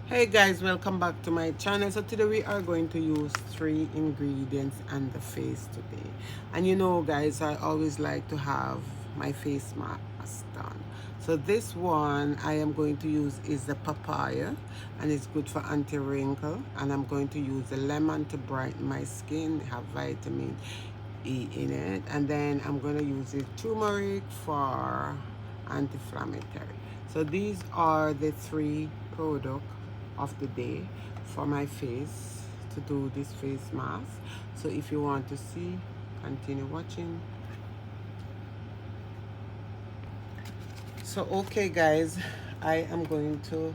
Hey guys, welcome back to my channel. So today we are going to use 3 ingredients and the face today. And you know guys, I always like to have my face mask done. So this one I am going to use is the papaya, and it's good for anti-wrinkle. And I'm going to use the lemon to brighten my skin, have vitamin E in it. And then I'm going to use the turmeric for anti-inflammatory. So these are the 3 products of the day for my face to do this face mask. So if you want to see, continue watching. So okay guys, I am going to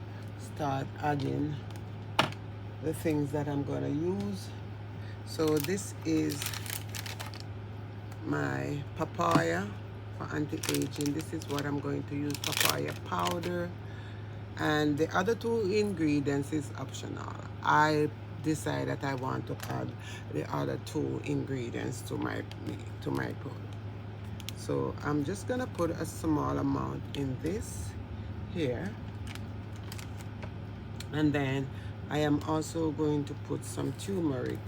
start adding the things that I'm going to use. So this is my papaya for anti-aging. This is what I'm going to use: papaya powder, and the other 2 ingredients is optional. I decide that I want to add the other 2 ingredients to my product. So I'm just gonna put a small amount in this here, and then I am also going to put some turmeric.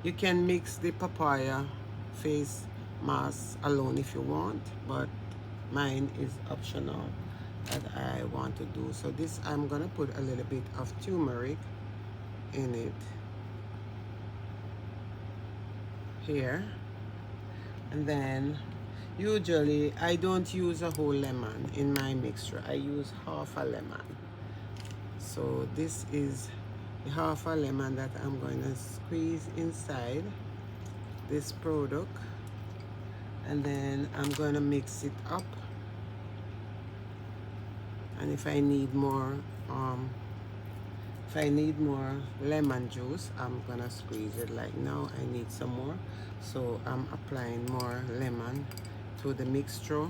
You can mix the papaya face mask alone if you want, but mine is optional that I want to do. So this, I'm gonna put a little bit of turmeric in it here, and then usually I don't use a whole lemon in my mixture. I use half a lemon. So this is the half a lemon that I'm going to squeeze inside this product, and then I'm going to mix it up. And if I need more lemon juice, I'm gonna squeeze it. Like now I need some more, so I'm applying more lemon to the mixture.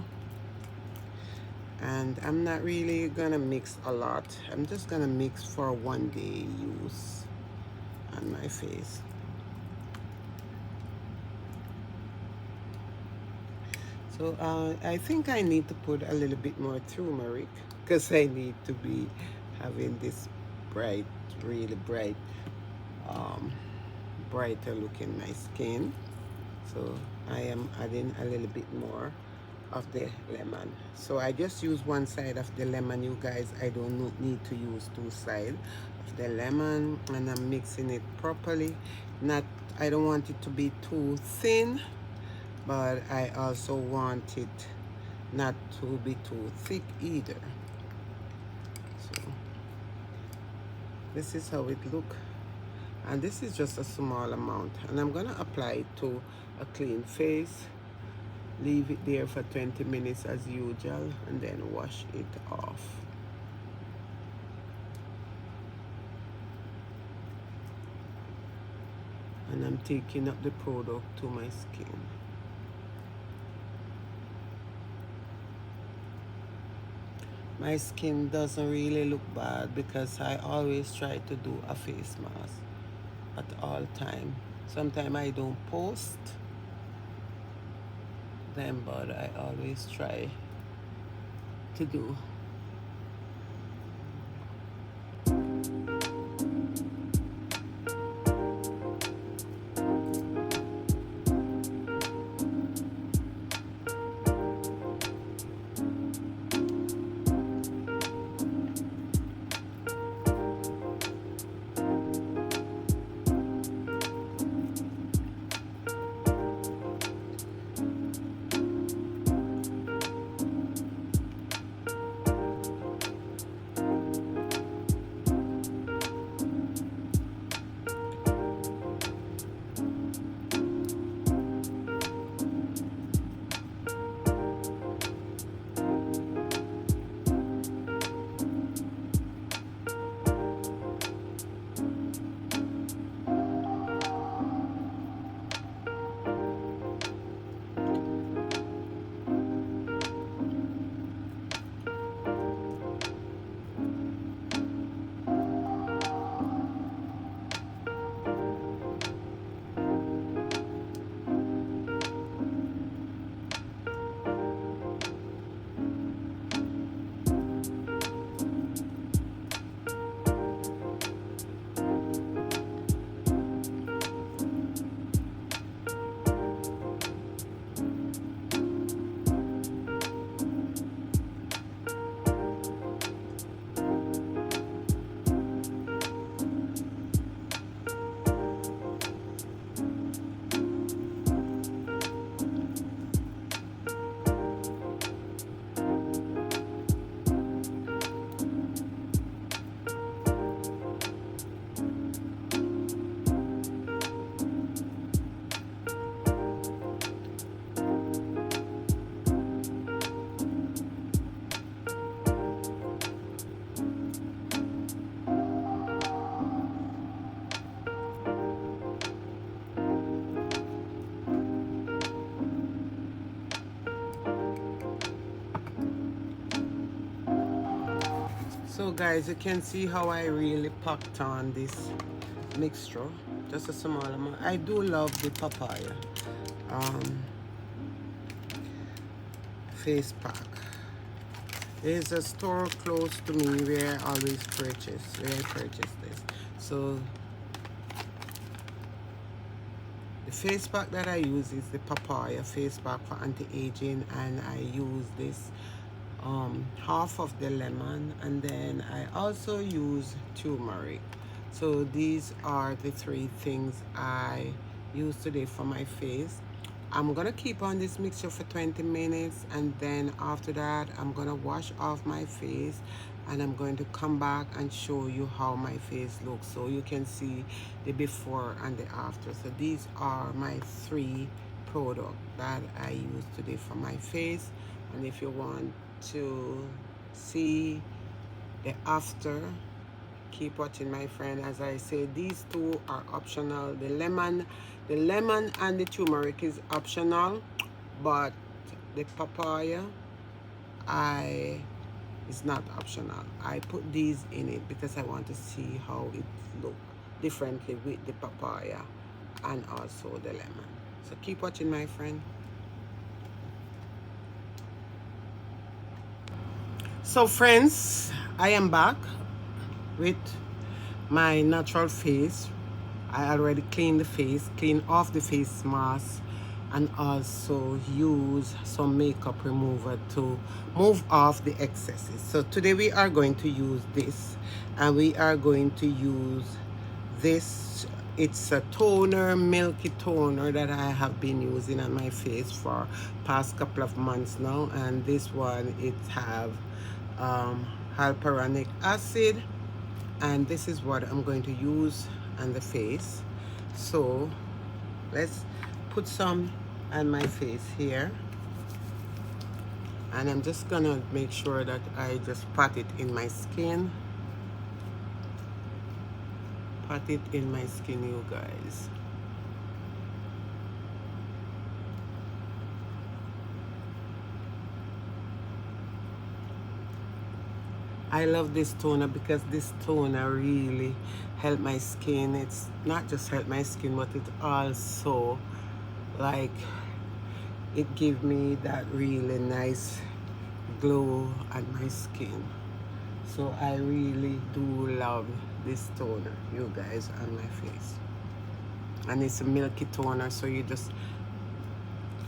And I'm not really gonna mix a lot. I'm just gonna mix for 1 day use on my face. So I think I need to put a little bit more turmeric because I need to be having this bright, really bright, um, brighter look in my skin. So I am adding a little bit more of the lemon. So I just use one side of the lemon, you guys. I don't need to use 2 sides of the lemon, and I'm mixing it properly. Not, I don't want it to be too thin, but I also want it not to be too thick either. So this is how it look, and this is just a small amount, and I'm gonna apply it to a clean face, leave it there for 20 minutes as usual, and then wash it off. And I'm taking up the product to my skin. My skin doesn't really look bad because I always try to do a face mask at all time. Sometimes I don't post them, but I always try to do. So guys, you can see how I really packed on this mixture, just a small amount. I do love the papaya face pack. There's a store close to me where I always purchase this. So the face pack that I use is the papaya face pack for anti-aging, and I use this half of the lemon, and then I also use turmeric. So these are the three things I use today for my face. I'm gonna keep on this mixture for 20 minutes, and then after that I'm gonna wash off my face, and I'm going to come back and show you how my face looks, so you can see the before and the after. So these are my three products that I use today for my face, and if you want to see the after, keep watching, my friend. As I say, these two are optional. The lemon and the turmeric is optional, but the papaya is not optional. I put these in it because I want to see how it look differently with the papaya and also the lemon. So keep watching, my friend. So friends, I am back with my natural face. I already cleaned the face, clean off the face mask, and also use some makeup remover to move off the excesses. So today we are going to use this, and we are going to use this. It's a toner, milky toner that I have been using on my face for past couple of months now, and this one, it have hyaluronic acid, and this is what I'm going to use on the face. So let's put some on my face here, and I'm just gonna make sure that I just pat it in my skin. Pat it in my skin, you guys. I love this toner because this toner really helped my skin. It's not just help my skin, but it also, like, it give me that really nice glow on my skin. So I really do love this toner, you guys, on my face. And it's a milky toner, so you just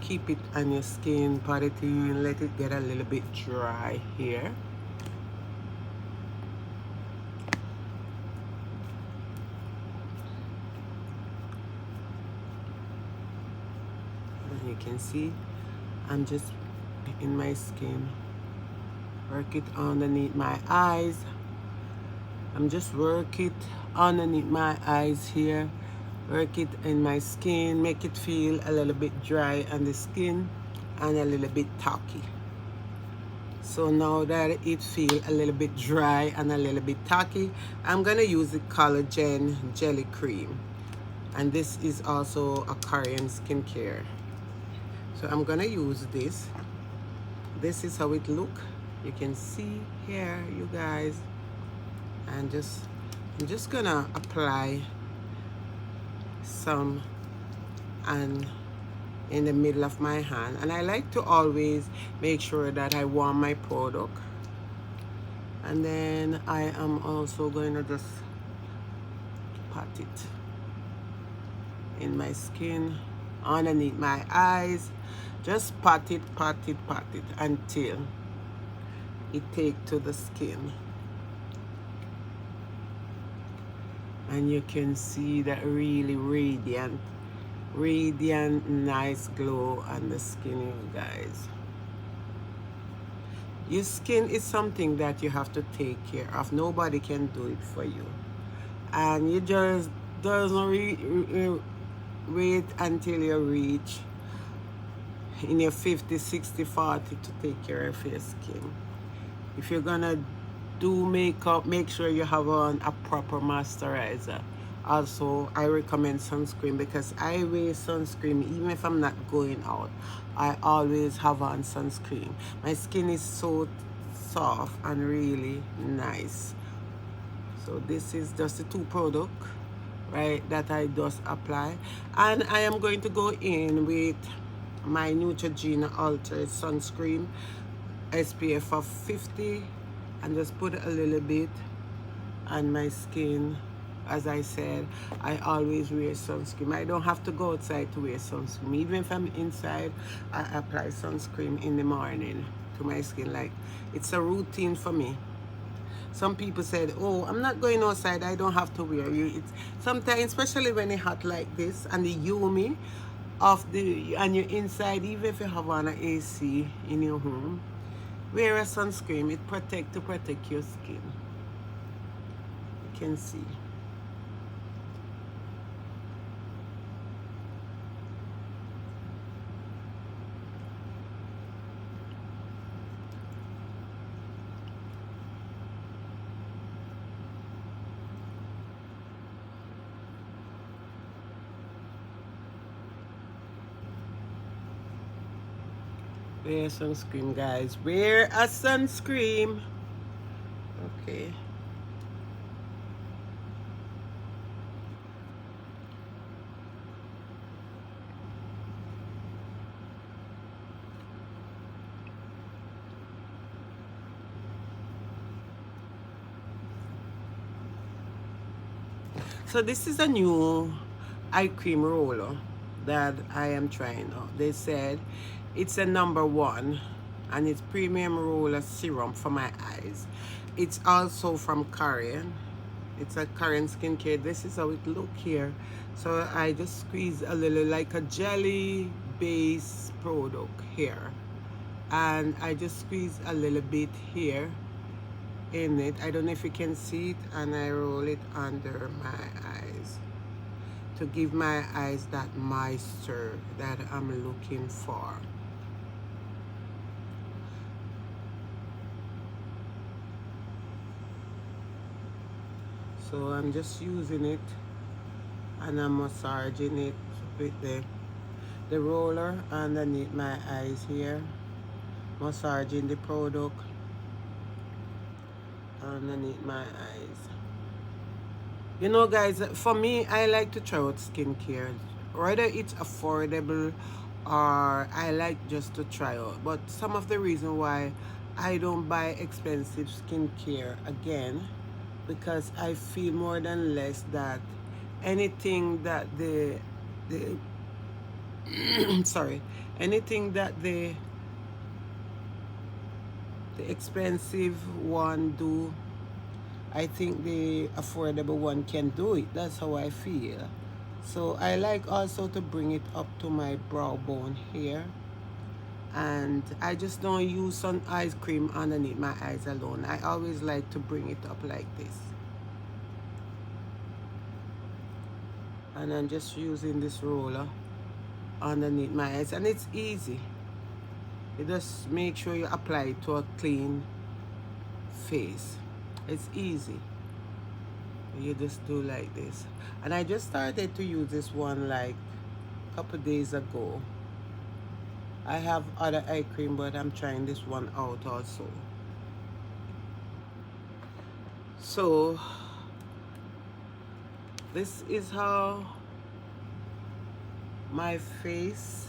keep it on your skin, pat it in, let it get a little bit dry here. You can see I'm just in my skin, work it underneath my eyes. I'm just work it underneath my eyes here, work it in my skin, make it feel a little bit dry on the skin and a little bit tacky. So now that it feels a little bit dry and a little bit tacky, I'm gonna use the collagen jelly cream, and this is also a Korean skincare. So I'm gonna use this. This is how it look. You can see here, you guys. And I'm just gonna apply some and in the middle of my hand. And I like to always make sure that I warm my product. And then I am also going to just pat it in my skin, underneath my eyes. Just pat it until it take to the skin. And you can see that really radiant nice glow on the skin, you guys. Your skin is something that you have to take care of. Nobody can do it for you, and you just doesn't wait until you reach in your 50, 60, 40 to take care of your skin. If you're gonna do makeup, make sure you have on a proper moisturizer. Also, I recommend sunscreen because I wear sunscreen even if I'm not going out. I always have on sunscreen. My skin is so soft and really nice. So this is just the two product, right, that I just apply. And I am going to go in with my Neutrogena Altered sunscreen, SPF of 50, and just put a little bit on my skin. As I said, I always wear sunscreen. I don't have to go outside to wear sunscreen. Even if I'm inside, I apply sunscreen in the morning to my skin. Like, it's a routine for me. Some people said, oh, I'm not going outside, I don't have to wear you. It's sometimes, especially when it's hot like this and the humidity of the, and you're inside, even if you have on an AC in your home, wear a sunscreen. It protect your skin. You can see. Wear sunscreen, guys. Wear a sunscreen. Okay. So this is a new eye cream roller that I am trying out. They said it's a #1 and it's premium roller serum for my eyes. It's also from Korean. It's a Korean skincare. This is how it look here. So I just squeeze a little, like a jelly base product here. And I just squeeze a little bit here in it. I don't know if you can see it, and I roll it under my eyes to give my eyes that moisture that I'm looking for. So I'm just using it and I'm massaging it with the roller underneath my eyes here, massaging the product underneath my eyes. You know, guys, for me, I like to try out skincare, whether it's affordable or I like just to try out. But some of the reason why I don't buy expensive skincare again, because I feel more than less that anything that the sorry, anything that the expensive one do, I think the affordable one can do it. That's how I feel. So I like also to bring it up to my brow bone here. And I just don't use some eye cream underneath my eyes alone. I always like to bring it up like this. And I'm just using this roller underneath my eyes. And it's easy. You just make sure you apply it to a clean face. It's easy. You just do like this. And I just started to use this one like a couple days ago. I have other eye cream, but I'm trying this one out also. So this is how my face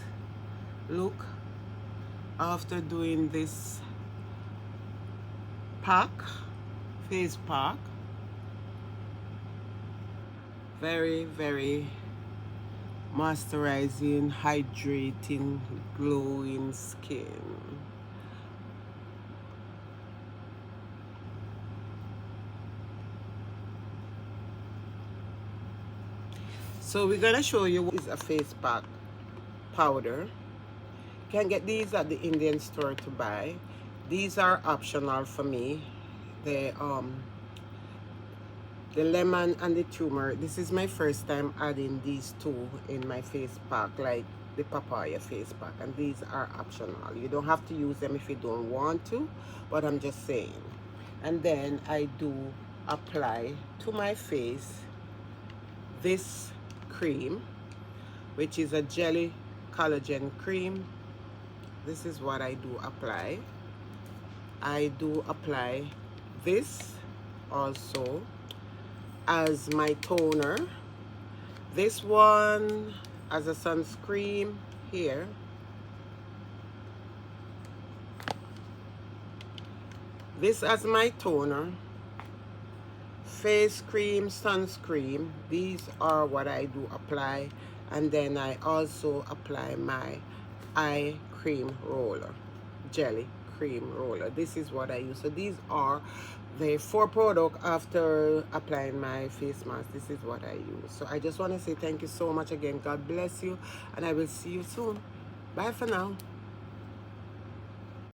look after doing this face pack. Very, very moisturizing, hydrating, glowing skin. So we're gonna show you what is a face pack powder. You can get these at the Indian store to buy. These are optional for me. The lemon and the turmeric. This is my first time adding these two in my face pack, like the papaya face pack, and these are optional. You don't have to use them if you don't want to, but I'm just saying. And then I do apply to my face this cream, which is a jelly collagen cream. This is what I do apply. I do apply this also as my toner. This one as a sunscreen here. This as my toner. Face cream, sunscreen. These are what I do apply. And then I also apply my eye cream roller, jelly cream roller. This is what I use. So these are the 4 products after applying my face mask. This is what I use. So I just want to say thank you so much again. God bless you, and I will see you soon. Bye for now.